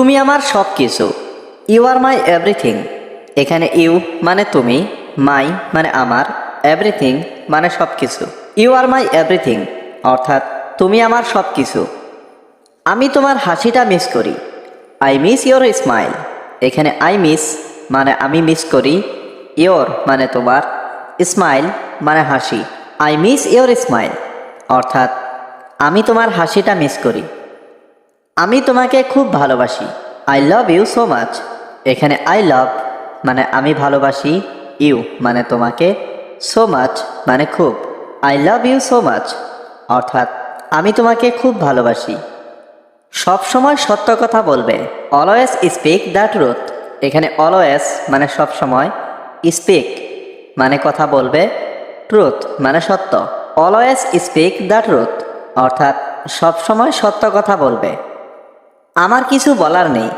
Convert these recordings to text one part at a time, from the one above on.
তুমি আমার সব কিছু। You are my everything. এখানে ইউ মানে তুমি, মাই মানে আমার, এভরিথিং মানে সব কিছু। ইউ আর মাই এভরিথিং অর্থাৎ তুমি আমার সব কিছু। আমি তোমার হাসিটা মিস করি। I miss your smile. এখানে আই মিস মানে আমি মিস করি, ইয়োর মানে তোমার, স্মাইল মানে হাসি। আই মিস ইয়োর স্মাইল অর্থাৎ আমি তোমার হাসিটা মিস করি। আমি তোমাকে খুব ভালোবাসি। I love you so much. এখানে আই লাভ মানে আমি ভালোবাসি, ইউ মানে তোমাকে, সো মাচ মানে খুব। I love you so much অর্থাৎ আমি তোমাকে খুব ভালোবাসি। সব সময় সত্য কথা বলবে। Always speak the truth. এখানে অলওয়েজ মানে সব সময়, স্পিক মানে কথা বলবে, ট্রুথ মানে সত্য। অলওয়েজ স্পিক দ্য ট্রুথ অর্থাৎ সব সময় সত্য কথা বলবে। আমার কিছু বলার নেই।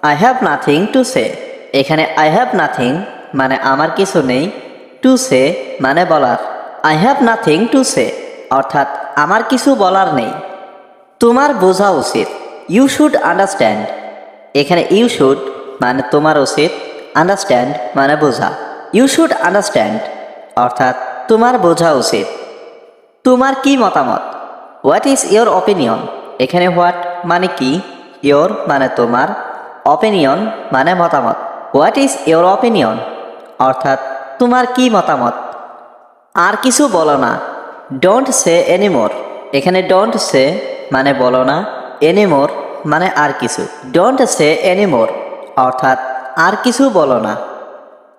আই হ্যাভ নাথিং টু সে। এখানে আই হ্যাভ নাথিং মানে আমার কিছু নেই, টু সে মানে বলার। I have nothing to say অর্থাৎ আমার কিছু বলার নেই। তোমার বোঝা উচিত। You should understand. এখানে ইউ শুড মানে তোমার উচিত, আন্ডারস্ট্যান্ড মানে বোঝা। ইউ শুড আন্ডারস্ট্যান্ড অর্থাৎ তোমার বোঝা উচিত। তোমার কি মতামত? What is your opinion. এখানে হোয়াট মানে কি, ইয়োর মানে তোমার, অপিনিয়ন মানে মতামত। হোয়াট ইজ ইয়োর অপিনিয়ন অর্থাৎ তোমার কি মতামত। আর কিছু বলো না। Don't say anymore. এখানে ডোন্ট সে মানে বলো না, এনিমোর মানে আর কিছু। ডোন্ট সে এনিমোর অর্থাৎ আর কিছু বলো না।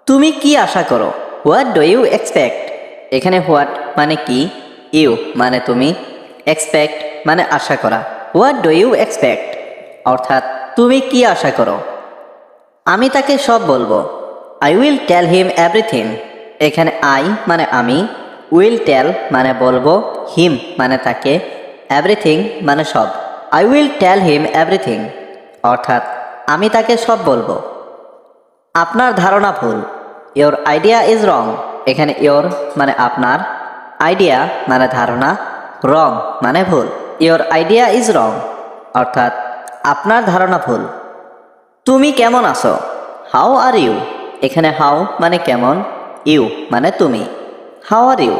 তুমি কি আশা করো? What do you expect. এখানে হোয়াট মানে কি, ইউ মানে তুমি, এক্সপেক্ট মানে আশা করা। হোয়াট ডু ইউ এক্সপেক্ট অর্থাৎ তুমি কি আশা করো। আমি তাকে সব বলবো। I will tell him everything. এখানে আই মানে আমি, উইল টেল মানে বলবো, হিম মানে তাকে, এভরিথিং মানে সব। I will tell him everything অর্থাৎ আমি তাকে সব বলবো। আপনার ধারণা ভুল। Your idea is wrong. এখানে ইয়োর মানে আপনার, আইডিয়া মানে ধারণা, রং মানে ভুল। ইয়োর আইডিয়া ইজ রং অর্থাৎ আপনার ধারণা ভুল। তুমি কেমন আছো? How are you. এখানে হাউ মানে কেমন, ইউ মানে তুমি। হাউ আর ইউ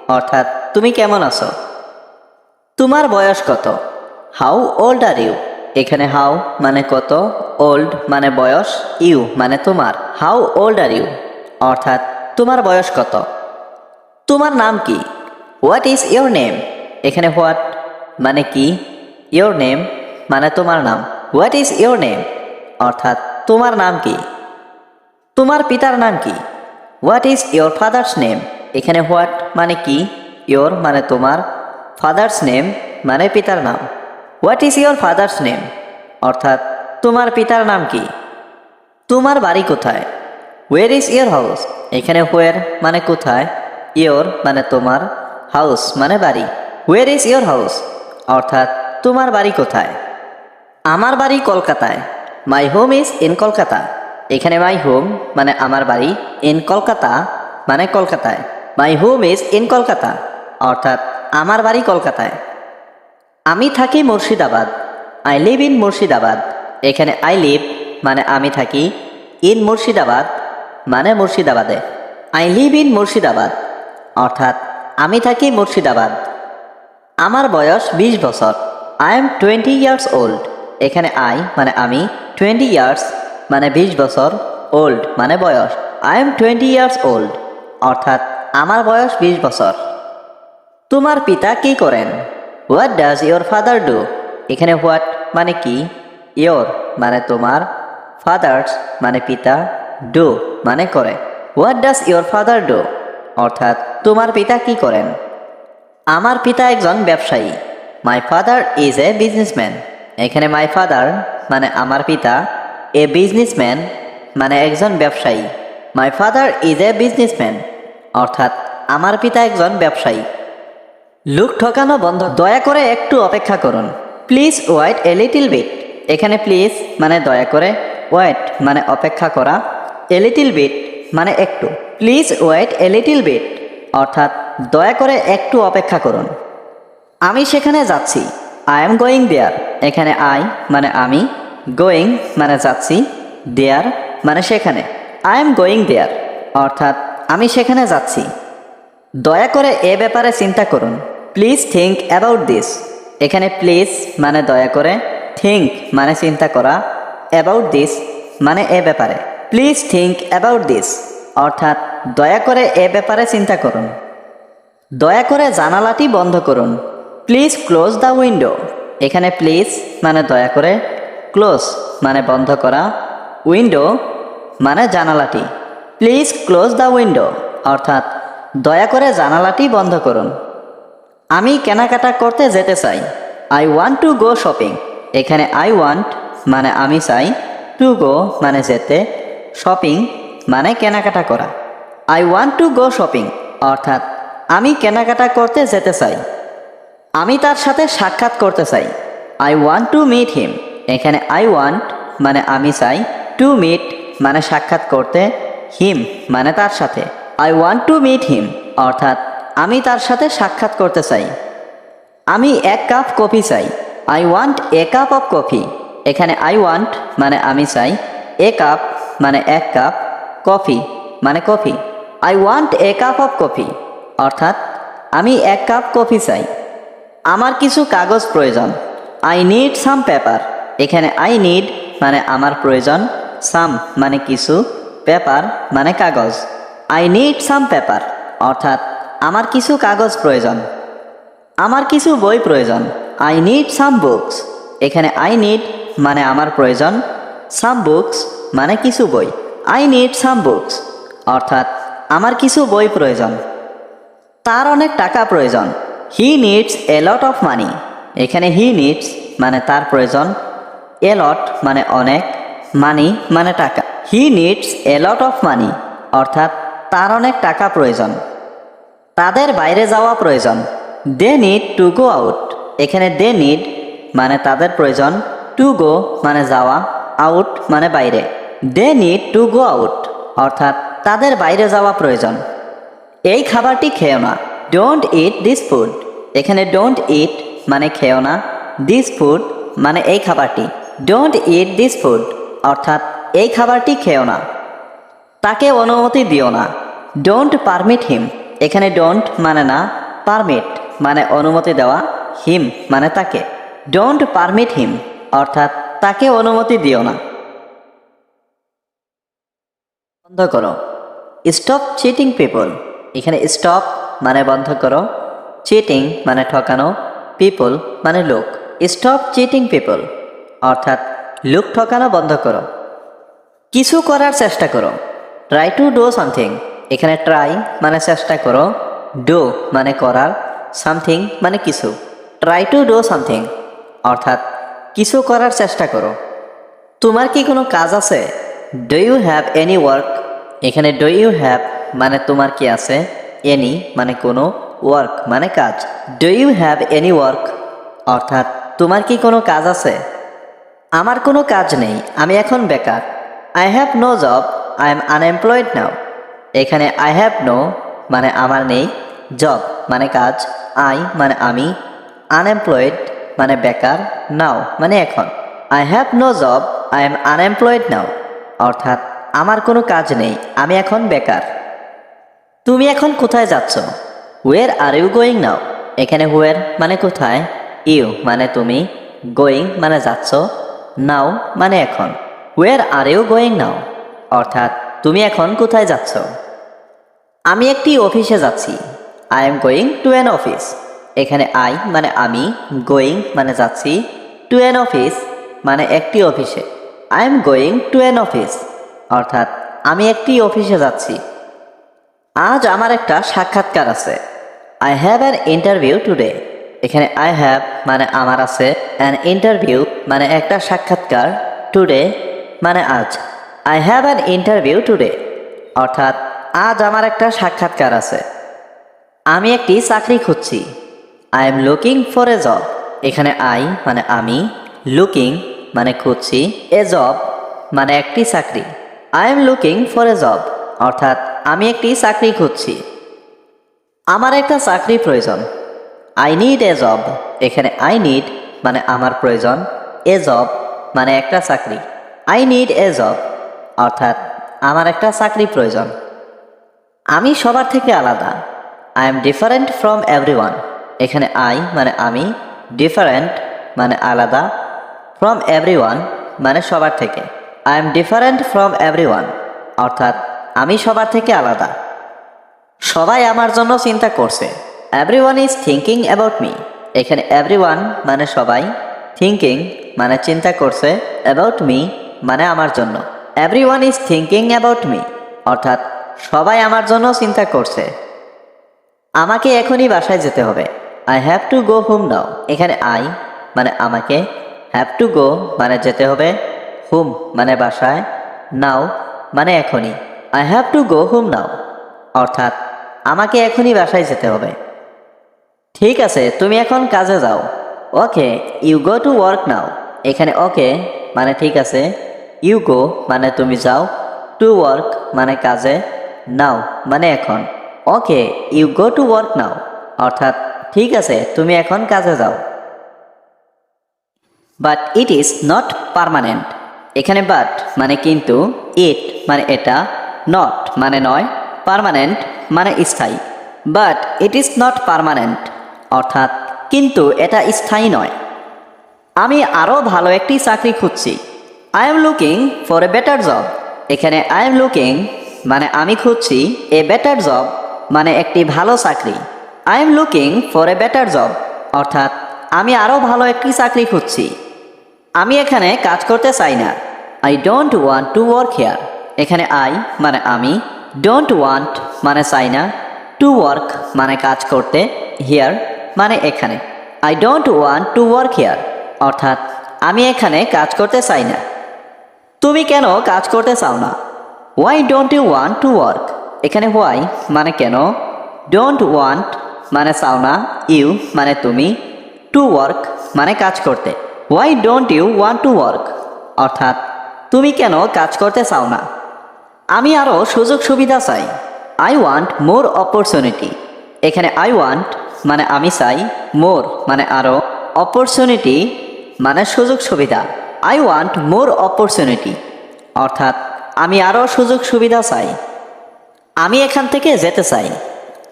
অর্থাৎ তুমি কেমন আছো। তোমার বয়স কত? How old are you. এখানে হাউ মানে কত, ওল্ড মানে বয়স, ইউ মানে তোমার। হাউ ওল্ড আর ইউ অর্থাৎ তোমার বয়স কত। তোমার নাম কি? What is your name. এখানে হোয়াট মানে কি, ইয়োর নেম মানে তোমার নাম। হোয়াট ইজ ইয়োর নেম অর্থাৎ তোমার নাম কি। তোমার পিতার নাম কি? What is your father's name. এখানে হোয়াট মানে কি, ইয়োর মানে তোমার, ফাদার্স নেম মানে পিতার নাম। What is your father's name অর্থাৎ তোমার পিতার নাম কি। তোমার বাড়ি কোথায়? ওয়ের ইজ ইয়োর হাউস। এখানে হোয়ার মানে কোথায়, ইয়োর মানে তোমার, হাউস মানে বাড়ি। ওয়ের ইজ ইয়োর হাউস অর্থাৎ তোমার বাড়ি কোথায়। আমার বাড়ি কলকাতায়। My home is in Kolkata. এখানে মাই হোম মানে আমার বাড়ি, ইন কলকাতা মানে কলকাতায়। My home is in Kolkata অর্থাৎ আমার বাড়ি কলকাতায়। আমি থাকি Murshidabad. I live in Murshidabad. এখানে আই লিভ মানে আমি থাকি, ইন মুর্শিদাবাদ মানে মুর্শিদাবাদে। আই লিভ ইন মুর্শিদাবাদ অর্থাৎ আমি থাকি মুর্শিদাবাদ। আমার বয়স 20 বছর। I am 20 years old. এখানে আই মানে আমি, 20 ইয়ার্স মানে 20 বছর, ওল্ড মানে বয়স। আই এম 20 ইয়ার্স ওল্ড অর্থাৎ আমার বয়স 20 বছর। তোমার পিতা কি করেন? What does your father do. এখানে হোয়াট মানে কি, ইয়োর মানে তোমার, ফাদার্স মানে পিতা, ডু মানে করে। What does your father do অর্থাৎ তোমার পিতা কি করেন। আমার পিতা একজন ব্যবসায়ী। My father is a businessman. এখানে মাই ফাদার মানে আমার পিতা, এ বিজনেসম্যান মানে একজন ব্যবসায়ী। My father is a businessman অর্থাৎ আমার পিতা একজন ব্যবসায়ী। লোক ঠকানো বন্ধ। দয়া করে একটু অপেক্ষা করুন। Please wait a little bit. এখানে প্লিজ মানে দয়া করে, ওয়েট মানে অপেক্ষা করা, এ লিটল বিট মানে একটু। Please wait a little bit অর্থাৎ দয়া করে একটু অপেক্ষা করুন। আমি সেখানে যাচ্ছি। I am going there. এখানে আই মানে আমি, গোয়িং মানে যাচ্ছি, দেয়ার মানে সেখানে। আই এম গোয়িং দেয়ার অর্থাৎ আমি সেখানে যাচ্ছি। দয়া করে এ ব্যাপারে চিন্তা করুন। Please think about this. এখানে প্লিজ মানে দয়া করে, থিঙ্ক মানে চিন্তা করা, অ্যাবাউট দিস মানে এ ব্যাপারে। প্লিজ থিঙ্ক অ্যাবাউট দিস অর্থাৎ দয়া করে এ ব্যাপারে চিন্তা করুন। দয়া করে জানালাটি বন্ধ করুন। Please close the window. এখানে প্লিজ মানে দয়া করে, ক্লোজ মানে বন্ধ করা, উইন্ডো মানে জানালাটি। প্লিজ ক্লোজ দ্য উইন্ডো অর্থাৎ দয়া করে জানালাটি বন্ধ করুন। আমি কেনাকাটা করতে যেতে চাই। I want to go shopping. এখানে আই ওয়ান্ট মানে আমি চাই, টু গো মানে যেতে, শপিং মানে কেনাকাটা করা। I want to go shopping অর্থাৎ আমি কেনাকাটা করতে যেতে চাই। আমি তার সাথে সাক্ষাৎ করতে চাই। I want to meet him. এখানে আই ওয়ান্ট মানে আমি চাই, টু মিট মানে সাক্ষাৎ করতে, হিম মানে তার সাথে। I want to meet him অর্থাৎ আমি তার সাথে সাক্ষাৎ করতে চাই। আমি এক কাপ কফি চাই। I want a cup of coffee. এখানে আই ওয়ান্ট মানে আমি চাই, এ কাপ মানে এক কাপ, কফি মানে coffee. I want a cup of coffee অর্থাৎ আমি এক কাপ কফি চাই। আমার কিছু কাগজ প্রয়োজন। I need some paper. এখানে আই নিড মানে আমার প্রয়োজন, সাম মানে কিছু, পেপার মানে কাগজ। আই নিড সাম পেপার অর্থাৎ আমার কিছু কাগজ প্রয়োজন। আমার কিছু বই প্রয়োজন। I need some books. এখানে আই নিড মানে আমার প্রয়োজন, সাম বুকস মানে কিছু বই। আই নিড সাম বুকস অর্থাৎ আমার কিছু বই প্রয়োজন। তার অনেক টাকা প্রয়োজন। হি needs a lot of money. এখানে হি নিডস মানে তার প্রয়োজন, এ লট মানে অনেক, মানি মানে টাকা। হি needs a lot of money অর্থাৎ তার অনেক টাকা প্রয়োজন। তাদের বাইরে যাওয়া প্রয়োজন। They need to go out. এখানে দে নিড মানে তাদের প্রয়োজন, টু গো মানে যাওয়া, আউট মানে বাইরে। They need to go out অর্থাৎ তাদের বাইরে যাওয়া প্রয়োজন। এই খাবারটি খেও না। Don't eat this food. এখানে ডোন্ট ইট মানে খেও না, দিস ফুড মানে এই খাবারটি। ডোন্ট ইট দিস ফুড অর্থাৎ এই খাবারটি খেও না। তাকে অনুমতি দিও না। ডোন্ট পারমিট হিম। এখানে ডোন্ট মানে না, পারমিট মানে অনুমতি দেওয়া, হিম মানে তাকে। ডোন্ট পারমিট হিম অর্থাৎ তাকে অনুমতি দিও না। বন্ধ করো। Stop cheating people. এখানে স্টপ মানে বন্ধ করো, চিটিং মানে ঠকানো, পিপল মানে লোক। স্টপ চিটিং পিপল অর্থাৎ লোক ঠকানো বন্ধ করো। কিছু করার চেষ্টা করো। Try to do something. এখানে ট্রাই মানে চেষ্টা করো, ডু মানে করার, সামথিং মানে কিছু। ট্রাই টু ডু সামথিং অর্থাৎ কিছু করার চেষ্টা করো। তোমার কি কোনো কাজ আছে? Do you have any work. এখানে ডু ইউ হ্যাভ মানে তোমার কি আছে, এনি মানে কোনো, ওয়ার্ক মানে কাজ। Do you have any work অর্থাৎ তোমার কি কোনো কাজ আছে? আমার কোনো কাজ নেই, আমি এখন বেকার। I have no job, I am unemployed now. এখানে আই হ্যাভ নো মানে আমার নেই, জব মানে কাজ, আই মানে আমি, আনএমপ্লয়েড মানে বেকার, নাও মানে এখন। I have no job, I am unemployed now অর্থাৎ আমার কোনো কাজ নেই, আমি এখন বেকার। তুমি এখন কোথায় যাচ্ছ? হোয়ার আর ইউ গোয়িং নাও। এখানে হোয়ার মানে কোথায়, ইউ মানে তুমি, গোয়িং মানে যাচ্ছ, নাও মানে এখন। হোয়ার আর ইউ গোয়িং নাও অর্থাৎ তুমি এখন কোথায় যাচ্ছ? আমি একটি অফিসে যাচ্ছি। I am going to an office. এখানে আই মানে আমি, গোয়িং মানে যাচ্ছি, টু অ্যান অফিস মানে একটি অফিসে। I am going to an office অর্থাৎ আমি একটি অফিসে যাচ্ছি। আজ আমার একটা সাক্ষাৎকার আছে। I have an interview today. এখানে আই হ্যাভ মানে আমার আছে, অ্যান ইন্টারভিউ মানে একটা সাক্ষাৎকার, টুডে মানে আজ। I have an interview today অর্থাৎ আজ আমার একটা সাক্ষাৎকার আছে। আমি একটি চাকরি খুঁজছি। I am looking for a job. এখানে আই মানে আমি, লুকিং মানে খুঁজছি, এ জব মানে একটি চাকরি। I am looking for a job অর্থাৎ আমি একটি চাকরি খুঁজছি। আমার একটা চাকরি প্রয়োজন। I need a job. এখানে আই নিড মানে আমার প্রয়োজন, এ জব মানে একটা চাকরি। আই নিড এ জব অর্থাৎ আমার একটা চাকরি প্রয়োজন। আমি সবার থেকে আলাদা। I am different from everyone. এখানে আই মানে আমি, ডিফারেন্ট মানে আলাদা, ফ্রম এভরিওয়ান মানে সবার থেকে। I am different from everyone অর্থাৎ আমি সবার থেকে আলাদা। সবাই আমার জন্য চিন্তা করছে। Everyone is thinking about me. এখানে এভরিওয়ান মানে সবাই, থিঙ্কিং মানে চিন্তা করছে, অ্যাবাউট মি মানে আমার জন্য। Everyone is thinking about me অর্থাৎ সবাই আমার জন্য চিন্তা করছে। আমাকে এখনই বাসায় যেতে হবে। I have to go home now. এখানে আই মানে আমাকে, হ্যাভ টু গো মানে যেতে হবে, হোম মানে বাসায়, নাও মানে এখনই। I have to go home now অর্থাৎ আমাকে এখনই বাসায় যেতে হবে। ঠিক আছে, তুমি এখন কাজে যাও। Okay you go to work now. এখানে ওকে মানে ঠিক আছে, ইউ গো মানে তুমি যাও, টু ওয়ার্ক মানে কাজে, নাও মানে এখন। Okay you go to work now অর্থাৎ ঠিক আছে তুমি এখন কাজে যাও। But it is not permanent. এখানে বাট মানে কিন্তু, ইট মানে এটা, নট মানে নয়, পার্মানেন্ট মানে স্থায়ী। But it is not permanent অর্থাৎ কিন্তু এটা স্থায়ী নয়। আমি আরও ভালো একটি চাকরি খুঁজছি। I am looking for a better job. এখানে আই এম লুকিং মানে আমি খুঁজছি, এ বেটার জব মানে একটি ভালো চাকরি। I am looking for a better job অর্থাৎ আমি আরও ভালো একটি চাকরি খুঁজছি। আমি এখানে কাজ করতে চাই না। I don't want to work here. এখানে আই মানে আমি, ডোন্ট ওয়ান্ট মানে চাই না, টু ওয়ার্ক মানে কাজ করতে, হিয়ার মানে এখানে। I don't want to work here অর্থাৎ আমি এখানে কাজ করতে চাই না। তুমি কেন কাজ করতে চাও না? Why don't you want to work. এখানে হোয়াই মানে কেন, ডোন্ট ওয়ান্ট মানে চাও না, ইউ মানে তুমি, টু ওয়ার্ক মানে কাজ করতে। Why don't you want to work অর্থাৎ তুমি কেন কাজ করতে চাও না? আমি আরও সুযোগ সুবিধা চাই। I want more opportunity. এখানে আই ওয়ান্ট মানে আমি চাই, মোর মানে আরও, অপরচুনিটি মানে সুযোগ সুবিধা। আই ওয়ান্ট মোর অপরচুনিটি অর্থাৎ আমি আরও সুযোগ সুবিধা চাই। আমি এখান থেকে যেতে চাই।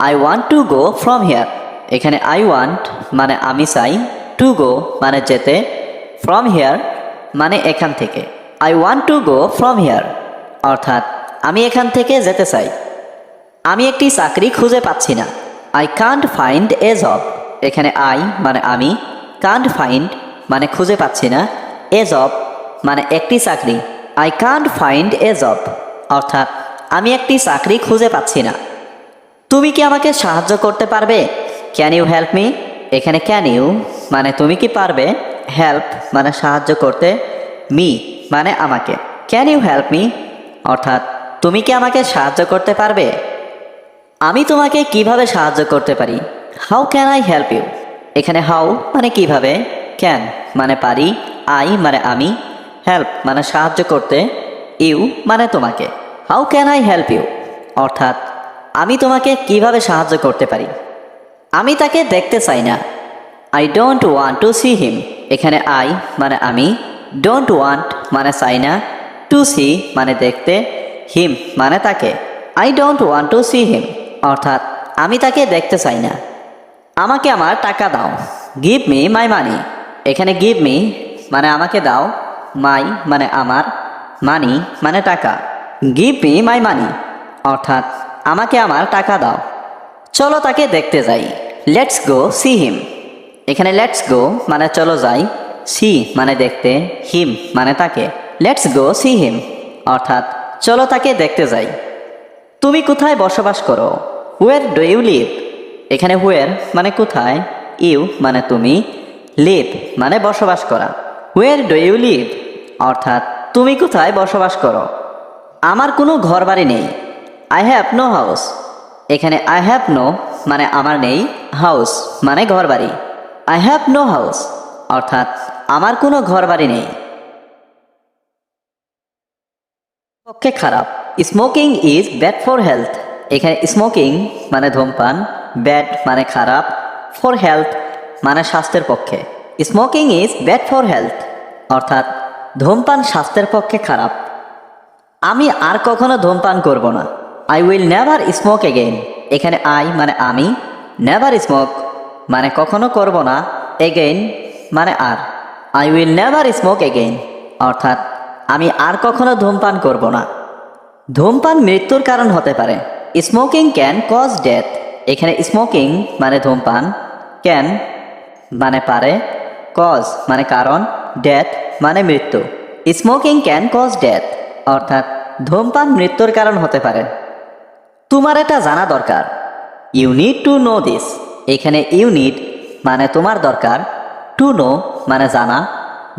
I want to go from here. এখানে আই ওয়ান্ট মানে আমি চাই, টু গো মানে যেতে, ফ্রম হিয়ার মানে এখান থেকে। I want to go from here অর্থাৎ আমি এখান থেকে যেতে চাই। আমি একটি চাকরি খুঁজে পাচ্ছি না। I can't find a job. এখানে আই মানে আমি, কান্ট ফাইন্ড মানে খুঁজে পাচ্ছি না, এ জব মানে একটি চাকরি। I can't find a job অর্থাৎ আমি একটি চাকরি খুঁজে পাচ্ছি না। তুমি কি আমাকে সাহায্য করতে পারবে? Can you help me. এখানে ক্যান ইউ মানে তুমি কি পারবে, হেল্প মানে সাহায্য করতে, মি মানে আমাকে। ক্যান ইউ হেল্প মি অর্থাৎ তুমি কি আমাকে সাহায্য করতে পারবে? আমি তোমাকে কিভাবে সাহায্য করতে পারি? How can I help you. এখানে হাউ মানে কিভাবে, ক্যান মানে পারি, আই মানে আমি, হেল্প মানে সাহায্য করতে, ইউ মানে তোমাকে। How can I help you অর্থাৎ আমি তোমাকে কিভাবে সাহায্য করতে পারি? আমি তাকে দেখতে চাই না। I don't want to see him. এখানে আই মানে আমি, ডোন্ট ওয়ান্ট মানে চাই না, টু সি মানে দেখতে, হিম মানে তাকে। I don't want to see him অর্থাৎ আমি তাকে দেখতে চাই না। আমাকে আমার টাকা দাও। গিভ মি মাই মানি। এখানে গিভ মি মানে আমাকে দাও, মাই মানে আমার, মানি মানে টাকা। গিভ মি মাই মানি অর্থাৎ আমাকে আমার টাকা দাও। চলো তাকে দেখতে যাই। Let's go see him. এখানে লেটস গো মানে চলো যাই, সি মানে দেখতে, হিম মানে তাকে। লেটস গো সি হিম অর্থাৎ চলো তাকে দেখতে যাই। তুমি কোথায় বসবাস করো? Where do you live. এখানে হোয়ার মানে কোথায়, ইউ মানে তুমি, লিভ মানে বসবাস করা। হোয়ার ডু ইউ লিভ অর্থাৎ তুমি কোথায় বসবাস করো? আমার কোনো ঘর বাড়ি নেই। I have no house. এখানে আই হ্যাভ নো মানে আমার নেই, হাউস মানে ঘর বাড়ি। আই হ্যাভ নো হাউস অর্থাৎ আমার কোনো ঘর বাড়ি নেই। পক্ষে খারাপ। Smoking is bad for health. এখানে স্মোকিং মানে ধূমপান, ব্যাড মানে খারাপ, ফর হেলথ মানে স্বাস্থ্যের পক্ষে। Smoking is bad for health অর্থাৎ ধূমপান স্বাস্থ্যের পক্ষে খারাপ। আমি আর কখনো ধূমপান করব না। I will never smoke again. এখানে আই মানে আমি, নেভার স্মোক মানে কখনো করব না, এগেইন মানে আর। I will never smoke again অর্থাৎ আমি আর কখনো ধূমপান করব না। ধূমপান মৃত্যুর কারণ হতে পারে। Smoking can cause death. এখানে স্মোকিং মানে ধূমপান, ক্যান মানে পারে, কজ মানে কারণ, ডেথ মানে মৃত্যু। স্মোকিং ক্যান কজ ডেথ অর্থাৎ ধূমপান মৃত্যুর কারণ হতে পারে। তোমার এটা জানা দরকার। You need to know this. এখানে ইউ নিড মানে তোমার দরকার, টু নো মানে জানা,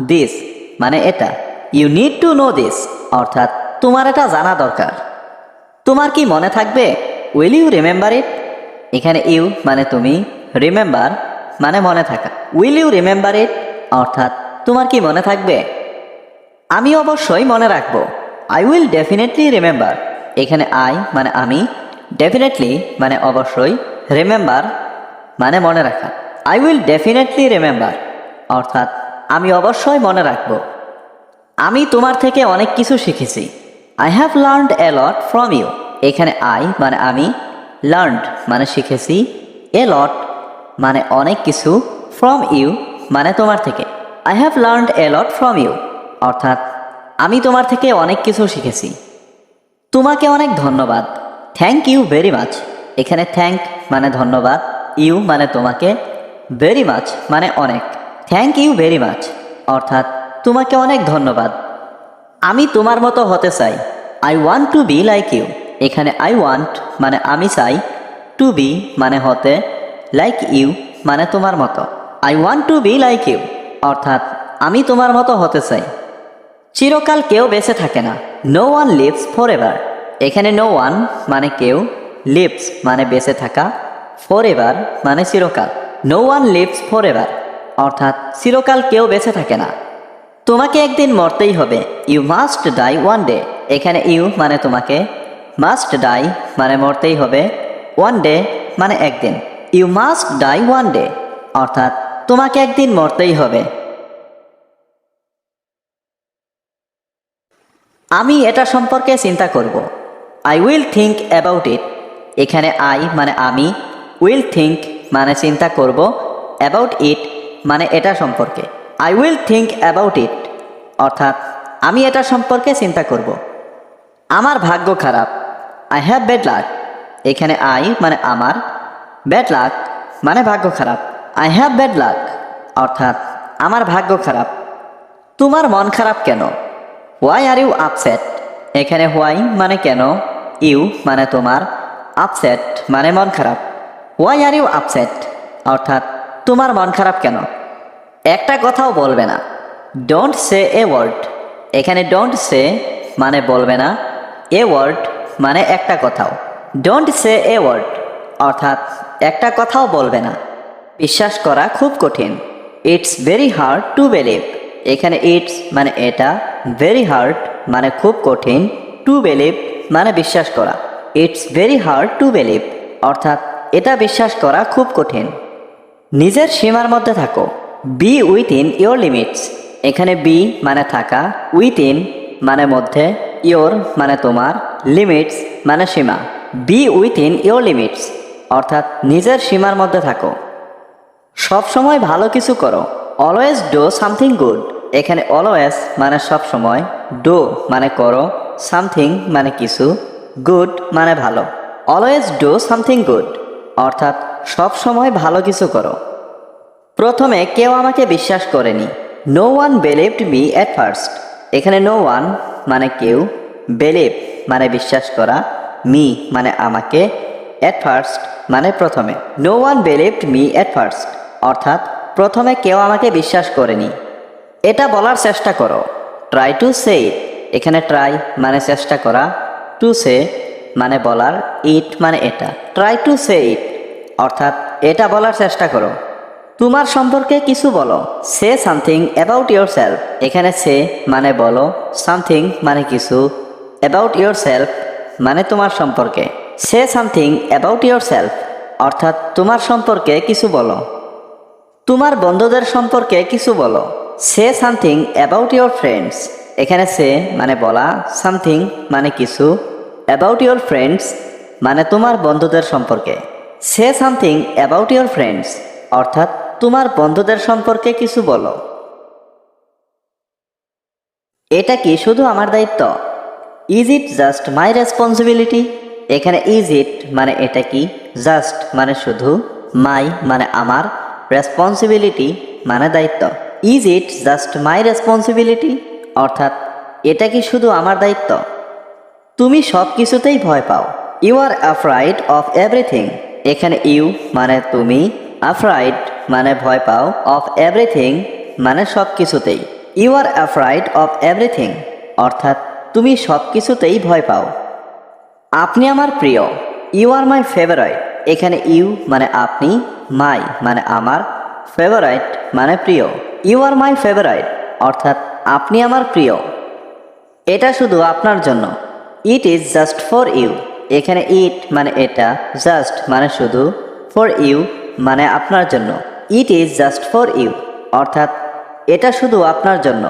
দিস মানে এটা। You need to know this অর্থাৎ তোমার এটা জানা দরকার। তোমার কি মনে থাকবে? Will you remember it. এখানে ইউ মানে তুমি, রিমেম্বার মানে মনে থাকা। উইল ইউ রিমেম্বার ইট অর্থাৎ তোমার কি মনে থাকবে? আমি অবশ্যই মনে রাখবো। I will definitely remember. এখানে আই মানে আমি, ডেফিনেটলি মানে অবশ্যই, রিমেম্বার মানে মনে রাখা। আই উইল ডেফিনেটলি রিমেম্বার অর্থাৎ আমি অবশ্যই মনে রাখব। আমি তোমার থেকে অনেক কিছু শিখেছি। I have learned a lot from you. এখানে আই মানে আমি, লার্নড মানে শিখেছি, এ লট মানে অনেক কিছু, ফ্রম ইউ মানে তোমার থেকে। I have learned a lot from you অর্থাৎ আমি তোমার থেকে অনেক কিছু শিখেছি। তোমাকে অনেক ধন্যবাদ। Thank you very much. এখানে থ্যাংক মানে ধন্যবাদ, ইউ মানে তোমাকে, ভেরি মাচ মানে অনেক। থ্যাংক ইউ ভেরি মাচ অর্থাৎ তোমাকে অনেক ধন্যবাদ। আমি তোমার মতো হতে চাই। I want to be like you. এখানে আই ওয়ান্ট মানে আমি চাই, টু বি মানে হতে, লাইক ইউ মানে তোমার মতো। I want to be like you অর্থাৎ আমি তোমার মতো হতে চাই। চিরকাল কেউ বেঁচে থাকে না। No one lives forever. এখানে নো ওয়ান মানে কেউ, লিভস মানে বেঁচে থাকা, ফর এভার মানে চিরকাল। No one lives forever অর্থাৎ চিরকাল কেউ বেঁচে থাকে না। তোমাকে একদিন মরতেই হবে। You must die one day. এখানে ইউ মানে তোমাকে, মাস্ট ডাই মানে মরতেই হবে, ওয়ান ডে মানে একদিন। You must die one day অর্থাৎ তোমাকে একদিন মরতেই হবে। আমি এটা সম্পর্কে চিন্তা করব। I will think about it. এখানে আই মানে আমি, উইল থিঙ্ক মানে চিন্তা করব, অ্যাবাউট ইট মানে এটা সম্পর্কে। I will think about it অর্থাৎ আমি এটা সম্পর্কে চিন্তা করব। আমার ভাগ্য খারাপ। I have bad luck. এখানে আই মানে আমার, ব্যাড লাক মানে ভাগ্য খারাপ। আই হ্যাভ ব্যাড লাক অর্থাৎ আমার ভাগ্য খারাপ। তোমার মন খারাপ কেন? Why are you upset. এখানে হোয়াই মানে কেন, ইউ মানে তোমার, আপসেট মানে মন খারাপ। হোয়াই আর ইউ আপসেট অর্থাৎ তোমার মন খারাপ কেন? একটা কথাও বলবে না। Don't say a word. এখানে ডোন্ট সে মানে বলবে না, এ ওয়ার্ড মানে একটা কথাও। ডোন্ট সে এ ওয়ার্ড অর্থাৎ একটা কথাও বলবে না। বিশ্বাস করা খুব কঠিন। It's very hard to believe. এখানে ইটস মানে এটা, ভেরি হার্ড মানে খুব কঠিন, টু বিলিভ মানে বিশ্বাস করা। It's very hard to believe অর্থাৎ এটা বিশ্বাস করা খুব কঠিন। নিজের সীমার মধ্যে থাকো। Be within your limits. এখানে বি মানে থাকা, উইথিন মানে মধ্যে, ইয়োর মানে তোমার, লিমিটস মানে সীমা। বি উইথিন ইয়োর লিমিটস অর্থাৎ নিজের সীমার মধ্যে থাকো। সবসময় ভালো কিছু করো। Always do something good. এখানে অলওয়েজ মানে সবসময়, ডু মানে করো, সামথিং মানে কিছু, গুড মানে ভালো। অলওয়েজ ডু সামথিং গুড অর্থাৎ সবসময় ভালো কিছু করো। প্রথমে কেউ আমাকে বিশ্বাস করেনি। No one believed me at first. এখানে নো ওয়ান মানে কেউ, বিলিভ মানে বিশ্বাস করা, মি মানে আমাকে, অ্যাট ফার্স্ট মানে প্রথমে। No one believed me at first অর্থাৎ প্রথমে কেউ আমাকে বিশ্বাস করেনি। এটা বলার চেষ্টা করো। ট্রাই টু সে ইট। এখানে ট্রাই মানে চেষ্টা করা, টু সে মানে বলার, ইট মানে এটা। ট্রাই টু সে ইট অর্থাৎ এটা বলার চেষ্টা করো। তোমার সম্পর্কে কিছু বলো। Say something about your self. এখানে সে মানে বলো, সামথিং মানে কিছু, অ্যাবাউট ইয়োর সেলফ মানে তোমার সম্পর্কে। Say something about your self অর্থাৎ তোমার সম্পর্কে কিছু বলো। তোমার বন্ধুদের সম্পর্কে কিছু বলো। Say something about your friends. এখানে সে মানে বলা, সামথিং মানে কিছু, অ্যাবাউট ইউর ফ্রেন্ডস মানে তোমার বন্ধুদের সম্পর্কে। Say something about your friends অর্থাৎ তোমার বন্ধুদের সম্পর্কে কিছু বলো। এটা কি শুধু আমার দায়িত্ব? Is it just my responsibility? এখানে ইজ ইট মানে এটা কি, জাস্ট মানে শুধু, মাই মানে আমার, রেসপন্সিবিলিটি মানে দায়িত্ব। Is it just my responsibility অর্থাৎ এটা কি শুধু আমার দায়িত্ব? তুমি সব কিছুতেই ভয় পাও। You are afraid of everything. এখানে ইউ মানে তুমি, অ্যাফ্রাইড মানে ভয় পাও, অফ এভরিথিং মানে সব কিছুতেই। You are afraid of everything অর্থাৎ তুমি সব কিছুতেই ভয় পাও। আপনি আমার প্রিয়। You are my favourite. এখানে ইউ মানে আপনি, মাই মানে আমার, ফেভারাইট মানে প্রিয়। ইউ আর মাই ফেভারাইট অর্থাৎ আপনি আমার প্রিয়। এটা শুধু আপনার জন্য। It is just for you. এখানে ইট মানে এটা, জাস্ট মানে শুধু, ফর ইউ মানে আপনার জন্য। It is just for you অর্থাৎ এটা শুধু আপনার জন্য।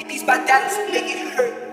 These my dance make it hurt.